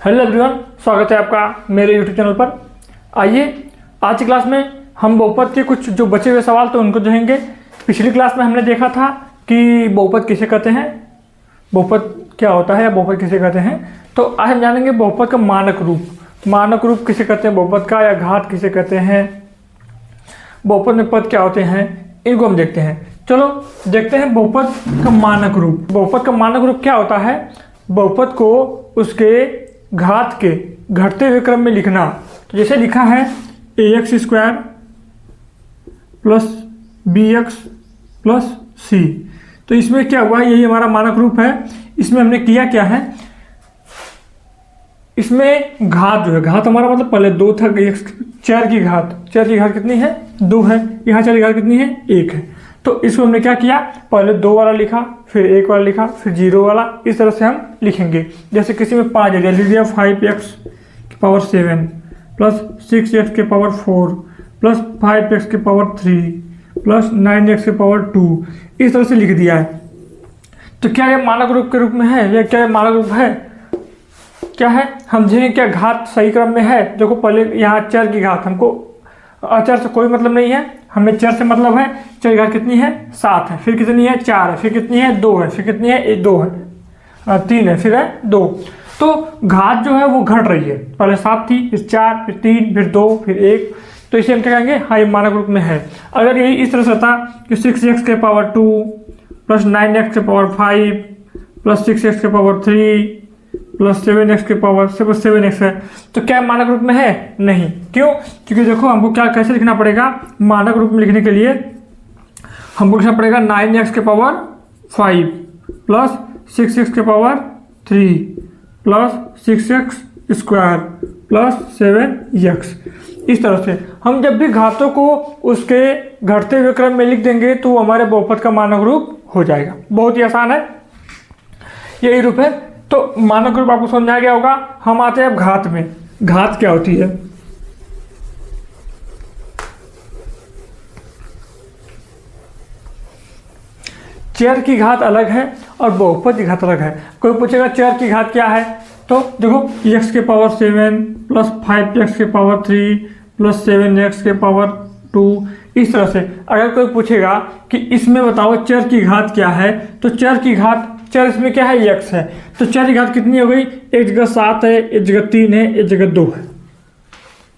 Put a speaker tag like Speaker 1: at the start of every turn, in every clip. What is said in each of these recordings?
Speaker 1: Hello everyone, स्वागत है आपका मेरे यूट्यूब चैनल पर। आइए आज की क्लास में हम बहुपद के कुछ जो बचे हुए सवाल तो उनको देखेंगे। पिछली क्लास में हमने देखा था कि बहुपद किसे कहते हैं, बहुपद क्या होता है या बहुपद किसे कहते हैं। तो आज हम जानेंगे बहुपद का मानक रूप। मानक रूप किसे कहते हैं बहुपद का, या घात किसे कहते हैं, बहुपद में पद क्या होते हैं, इनको हम देखते हैं। चलो देखते हैं बहुपद का मानक रूप। बहुपद का मानक रूप क्या होता है? बहुपद को उसके घात के घटते हुए क्रम में लिखना। तो जैसे लिखा है ax² plus bx plus c, तो इसमें क्या हुआ, यही हमारा मानक रूप है। इसमें हमने किया क्या है, इसमें घात जो है, घात हमारा मतलब पहले 2 था, 4 की घात कितनी है, 2 है। यहाँ 4 की घात कितनी है, 1 है। तो इसको हमने क्या किया, पहले 2 वाला लिखा, फिर 1 वाला लिखा, फिर 0 वाला, इस तरह से हम लिखेंगे। जैसे किसी में 5 है, लिख दिया 5x की पावर 7 प्लस 6x के पावर 4 प्लस 5x के पावर 3 प्लस 9x के पावर 2, इस तरह से लिख दिया है। तो क्या ये मानक रूप के रूप में है, या क्या मानक रूप है, क्या है, हम देखेंगे क्या घात सही क्रम में है। देखो पहले यहाँ 4 की घात, हमको अचर से कोई मतलब नहीं है, हमें 4 से मतलब है। 4 की घात कितनी है, 7 है, फिर कितनी है, 4 है, फिर कितनी है, 2 है, फिर कितनी है, 2 है, 3 है, फिर है 2। तो घात जो है वो घट रही है, पहले 7 थी, फिर 4, फिर 3, फिर 2, फिर 1। तो इसे हम क्या कहेंगे, हाँ ये मानक रूप में है। अगर यही इस तरह से था कि 6x के पावर 2 प्लस 9x के पावर 5 प्लस 6x के पावर 3 प्लस 7x के पावर 7x है, तो क्या मानक रूप में है? नहीं। क्यों? क्योंकि देखो हमको क्या कैसे लिखना पड़ेगा, मानक रूप में लिखने के लिए हमको लिखना पड़ेगा 9x के पावर 5 प्लस 6x के power 3 plus 6x square plus 7x। इस तरह से हम जब भी घातों को उसके घटते हुए क्रम में लिख देंगे तो हमारे बहुपद का मानक रूप हो जाएगा। बहुत ही आसान है, यही रूप है। तो मानक रूप आपको समझ में आ गया होगा। हम आते हैं अब घात में। घात क्या होती है? चर की घात अलग है और बहुपद की घात अलग है। कोई पूछेगा चर की घात क्या है, तो देखो x के पावर 7 प्लस 5x के पावर 3 प्लस 7x के पावर 2, इस तरह से। अगर कोई पूछेगा कि इसमें बताओ चर की घात क्या है, तो चर की घात, चर इसमें क्या है, x है, तो चर की घात कितनी हो गई, एक जगह 7 है, एक जगह 3 है, एक जगह 2 है।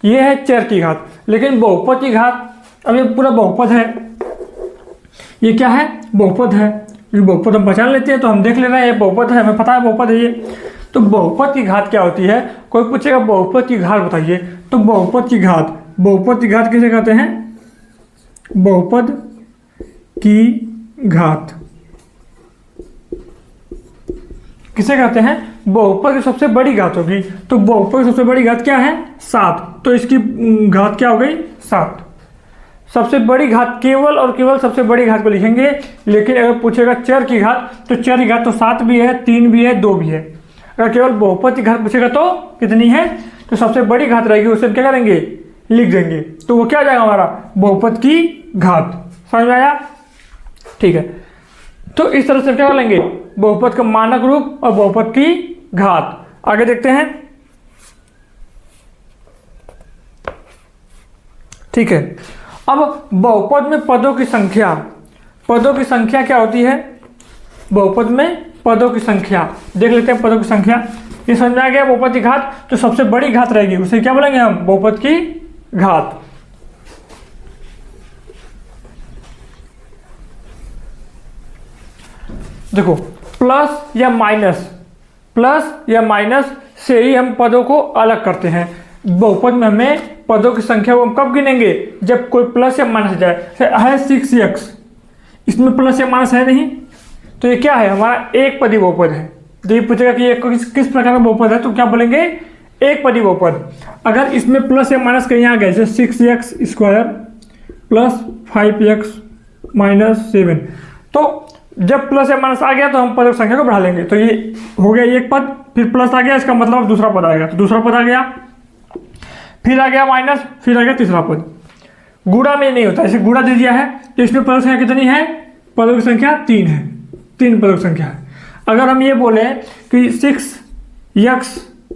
Speaker 1: ये है चर की घात। लेकिन बहुपद की घात, अब ये पूरा बहुपद है, ये क्या है, बहुपद है। ये बहुपद हम पहचान लेते हैं, तो हम देख ले रहे हैं ये बहुपद है, हमें पता है बहुपद है ये। तो बहुपद की घात क्या होती है? कोई पूछेगा बहुपद की घात बताइए, तो बहुपद की घात किसे कहते हैं? बहुपद की घात किसे कहते हैं? बहुपद की सबसे बड़ी घात होगी। तो बहुपद की सबसे बड़ी घात क्या है, 7। तो इसकी घात क्या हो गई, 7। सबसे बड़ी घात केवल और केवल सबसे बड़ी घात को लिखेंगे। लेकिन अगर पूछेगा चर की घात, तो चर की घात तो 7 भी है, 3 भी है, 2 भी है। अगर केवल बहुपद की घात पूछेगा तो कितनी है, तो सबसे बड़ी घात रहेगी, उसे क्या करेंगे, लिख देंगे। तो वो क्या आ जाएगा हमारा, बहुपद की घात। समझ में आया? ठीक है। तो इस तरह से क्या कर लेंगे, बहुपद का मानक रूप और बहुपद की घात। आगे देखते हैं। ठीक है। अब बहुपद में पदों की संख्या, पदों की संख्या क्या होती है? बहुपद में पदों की संख्या देख लेते हैं। पदों की संख्या, ये समझ में आ गया। बहुपद की घात जो सबसे बड़ी घात रहेगी उसे क्या बोलेंगे हम, बहुपद की घात। देखो प्लस या माइनस से ही हम पदों को अलग करते हैं। बहुपद में हमें पदों की संख्या को हम कब गिनेंगे, जब कोई प्लस या माइनस जाए। है 6x, इसमें प्लस या माइनस है नहीं, तो ये क्या है, हमारा एक पदी बहुपद है। तो ये पूछेगा कि ये किस प्रकार का बहुपद है, तो क्या बोलेंगे, एक पदी बहुपद। अगर इसमें प्लस या माइनस कहीं आ गए, जैसे 6x square plus 5x minus 7, तो जब प्लस या माइनस आ गया तो हम पद की संख्या को बढ़ा लेंगे। तो ये हो गया एक पद, फिर प्लस आ गया, इसका मतलब दूसरा पद आएगा, तो दूसरा पद आ गया, फिर आ गया माइनस, फिर आ गया तीसरा पद। गुणा में नहीं होता, जैसे गुणा दे दिया है तो इसमें पदों की संख्या कितनी है, पदों की संख्या 3 है, 3 पदों की संख्या है। अगर हम ये बोले कि 6x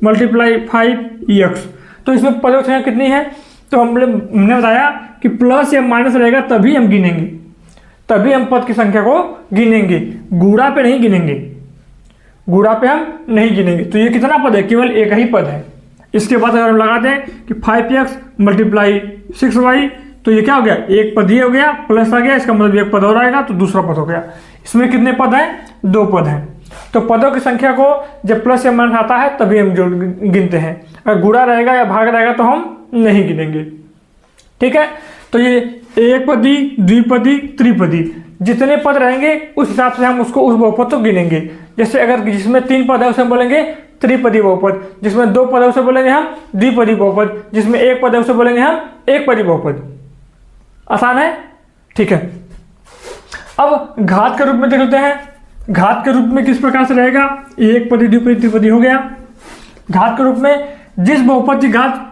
Speaker 1: मल्टीप्लाई 5x। तो इसमें पदों की संख्या कितनी है? तो हमने बताया कि प्लस या माइनस रहेगा तभी हम गिनेंगे, तभी हम पद की संख्या को गिनेंगे, गुणा पे नहीं गिनेंगे, गुणा पे हम नहीं गिनेंगे। तो ये कितना पद है? केवल एक ही पद है। इसके बाद अगर हम लगा दें कि 5x मल्टीप्लाई 6y, तो ये क्या हो गया? एक पद ही हो गया, प्लस आ गया, इसका मतलब एक पद और आएगा तो दूसरा पद हो गया। इसमें कितने पद हैं? 2 पद हैं। तो पदों की संख्या को जब प्लस या माइनस आता है तभी हम जोड़ गिनते हैं, अगर गुणा रहेगा या भाग रहेगा तो हम नहीं गिनेंगे। ठीक है, तो ये एक पदी, द्विपदी, त्रिपदी जितने पद रहेंगे उस हिसाब से हम उसको उस बहुपद को गिनेंगे। जैसे अगर जिसमें 3 पद है उसे हम बोलेंगे त्रिपदी बहुपद, जिसमें 2 पद है उसे बोलेंगे हम द्विपदी बहुपद, जिसमें 1 पद है उसे बोलेंगे हम एकपदी बहुपद। आसान है? ठीक है। अब घात के रूप में देख लेते हैं। घात के रूप में किस प्रकार से रहेगा? एक पदी, द्विपदी, त्रिपदी हो गया। घात के रूप में जिस बहुपद की घात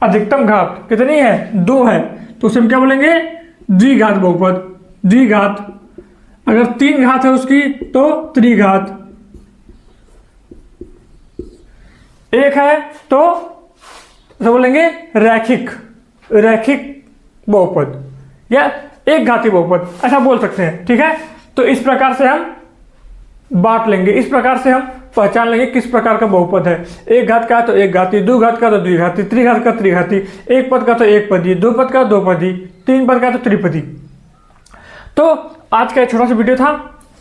Speaker 1: अधिकतम घात कितनी है? 2 है, तो उसे हम क्या बोलेंगे? द्विघात बहुपद। द्विघात, अगर 3 घात है उसकी तो त्रिघात, 1 है तो उसे बोलेंगे रैखिक, रैखिक बहुपद या एक घाती बहुपद, ऐसा बोल सकते हैं। ठीक है, तो इस प्रकार से हम बांट लेंगे, इस प्रकार से हम पहचान लेंगे किस प्रकार का बहुपद है। एक घात का तो एक घाती, 2 घात का तो द्विघाती, त्रिघात का त्रिघाती, 1 पद का तो एक पदी, 2 पद का 2 पदी, 3 पद का तो त्रिपदी। तो आज का एक छोटा सा वीडियो था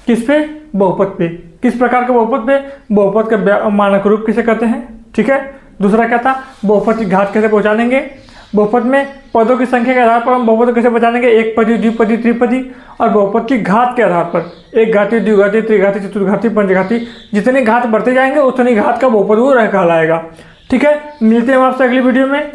Speaker 1: किस पे? बहुपद पे। किस प्रकार के बहुपद पे? बहुपद का मानक रूप किसे कहते हैं। ठीक है, दूसरा क्या था? बहुपद की घात कैसे पहचानेंगे। बहुपद में पदों की संख्या के आधार पर हम बहुपद कैसे पहचानेंगे? एक पदी, द्विपदी, त्रिपदी, और बहुपद की घात के आधार पर एक घाती, द्विघाती, त्रिघाती, चतुर्घाती, पंचघाती, जितने घात बढ़ते जाएंगे उतनी घात का बहुपद वो कहलाएगा। ठीक है, मिलते हैं हम आपसे अगली वीडियो में।